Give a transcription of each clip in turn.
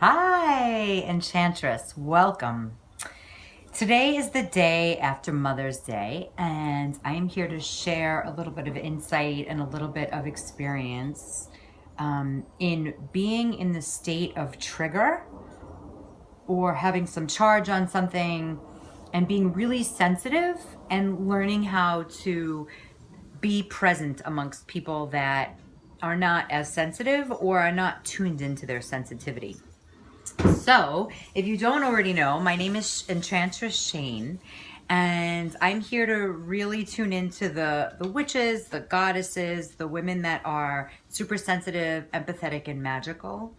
Hi, Enchantress. Welcome. Today is the day after Mother's Day, and I am here to share a little bit of insight and a little bit of experience in being in the state of trigger or having some charge on something and being really sensitive and learning how to be present amongst people that are not as sensitive or are not tuned into their sensitivity. So, if you don't already know, my name is Enchantress Shane, and I'm here to really tune into the witches, the goddesses, the women that are super sensitive, empathetic, and magical.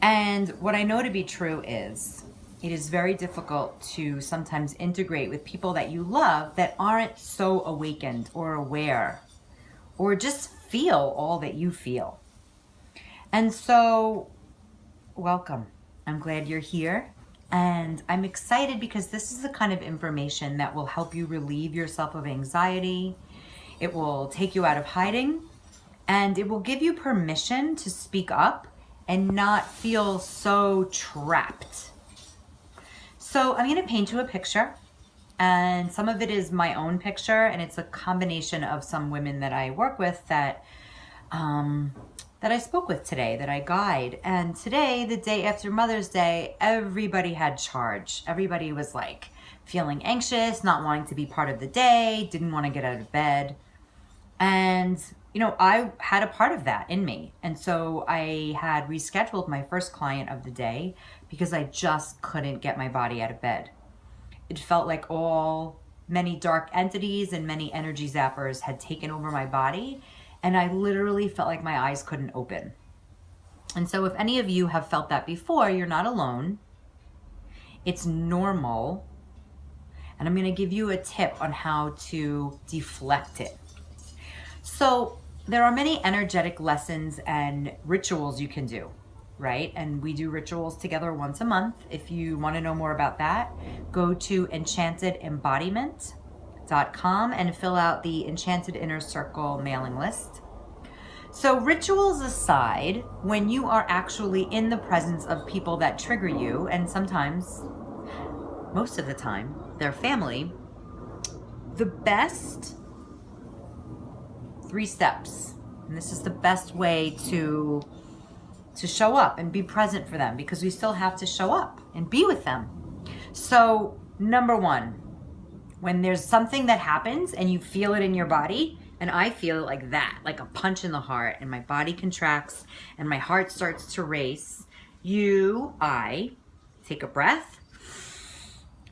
And what I know to be true is it is very difficult to sometimes integrate with people that you love that aren't so awakened or aware or just feel all that you feel. And so, welcome. I'm glad you're here. And I'm excited because this is the kind of information that will help you relieve yourself of anxiety. It will take you out of hiding, and it will give you permission to speak up and not feel so trapped. So I'm going to paint you a picture, and some of it is my own picture, and it's a combination of some women that I work with that I spoke with today, that I guide. And today, the day after Mother's Day, everybody had charge. Everybody was like feeling anxious, not wanting to be part of the day, didn't want to get out of bed. And, I had a part of that in me. And so I had rescheduled my first client of the day because I just couldn't get my body out of bed. It felt like many dark entities and many energy zappers had taken over my body. And I literally felt like my eyes couldn't open. And so if any of you have felt that before, you're not alone. It's normal. And I'm going to give you a tip on how to deflect it. So there are many energetic lessons and rituals you can do, right? And we do rituals together once a month. If you want to know more about that, go to enchantedembodiment.com and fill out the Enchanted Inner Circle mailing list. So rituals aside, when you are actually in the presence of people that trigger you, and sometimes, most of the time, their family, the best 3 steps, and this is the best way to show up and be present for them, because we still have to show up and be with them. So number 1, when there's something that happens and you feel it in your body, and I feel it like that, like a punch in the heart, and my body contracts and my heart starts to race, I take a breath,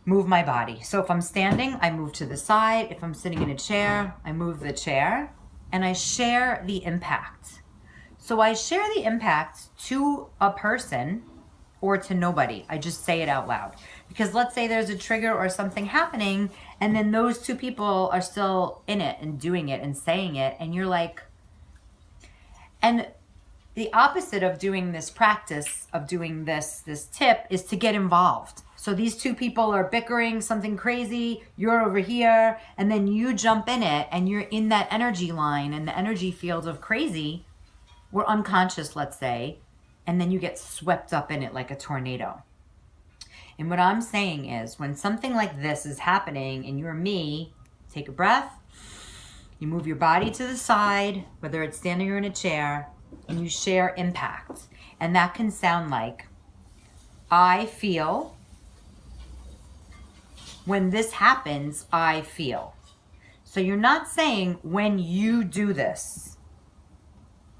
move my body. So if I'm standing, I move to the side. If I'm sitting in a chair, I move the chair, and I share the impact. So I share the impact to a person or to nobody. I just say it out loud. Because let's say there's a trigger or something happening, and then those 2 people are still in it and doing it and saying it, and you're like, and the opposite of doing this practice, of doing this tip, is to get involved. So these 2 people are bickering something crazy, you're over here, and then you jump in it, and you're in that energy line and the energy field of crazy. We're unconscious, let's say, and then you get swept up in it like a tornado. And what I'm saying is, when something like this is happening and you're me, take a breath, you move your body to the side, whether it's standing or in a chair, and you share impact. And that can sound like, I feel, when this happens, I feel. So you're not saying when you do this.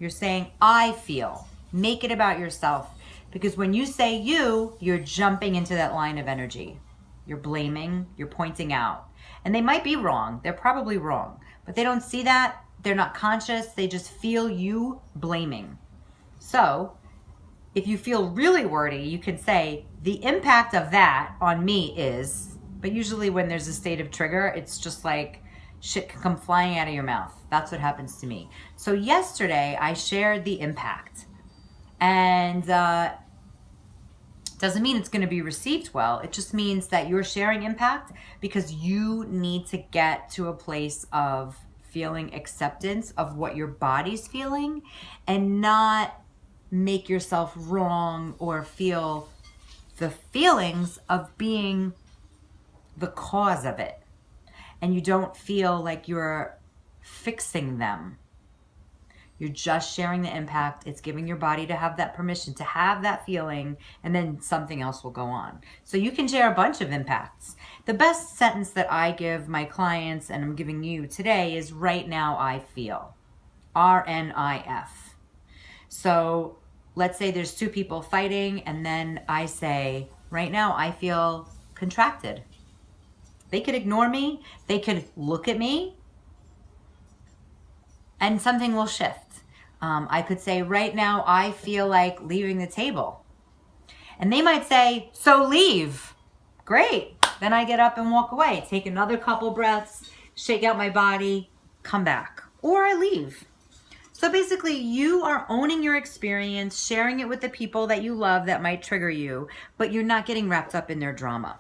You're saying, I feel. Make it about yourself. Because when you say you're jumping into that line of energy. You're blaming, you're pointing out. And they might be wrong. They're probably wrong. But they don't see that. They're not conscious. They just feel you blaming. So if you feel really wordy, you can say, the impact of that on me is, but usually when there's a state of trigger, it's just like shit can come flying out of your mouth. That's what happens to me. So yesterday I shared the impact. And doesn't mean it's going to be received well. It just means that you're sharing impact because you need to get to a place of feeling acceptance of what your body's feeling and not make yourself wrong or feel the feelings of being the cause of it. And you don't feel like you're fixing them. You're just sharing the impact. It's giving your body to have that permission to have that feeling, and then something else will go on. So you can share a bunch of impacts. The best sentence that I give my clients, and I'm giving you today, is right now I feel. RNIF. So let's say there's two people fighting, and then I say, right now I feel contracted. They could ignore me. They could look at me, and something will shift. I could say, right now, I feel like leaving the table. And they might say, so leave. Great. Then I get up and walk away, take another couple breaths, shake out my body, come back. Or I leave. So basically, you are owning your experience, sharing it with the people that you love that might trigger you, but you're not getting wrapped up in their drama.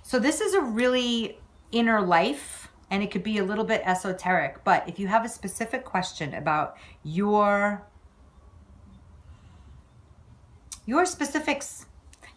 So this is a really inner life, and it could be a little bit esoteric, but if you have a specific question about your specifics,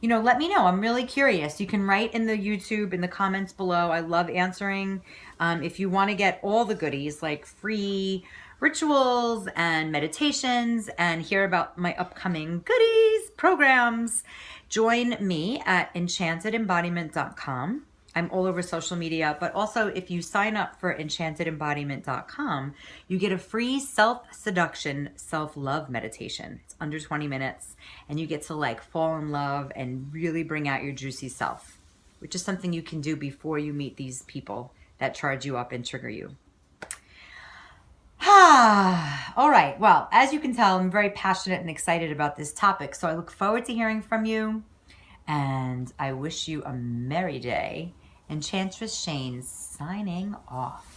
let me know. I'm really curious. You can write in the YouTube, in the comments below. I love answering. If you want to get all the goodies like free rituals and meditations and hear about my upcoming goodies, programs, join me at enchantedembodiment.com. I'm all over social media, but also if you sign up for enchantedembodiment.com, you get a free self-seduction, self-love meditation. It's under 20 minutes, and you get to fall in love and really bring out your juicy self, which is something you can do before you meet these people that charge you up and trigger you. All right. Well, as you can tell, I'm very passionate and excited about this topic, so I look forward to hearing from you, and I wish you a merry day. Enchantress Shane signing off.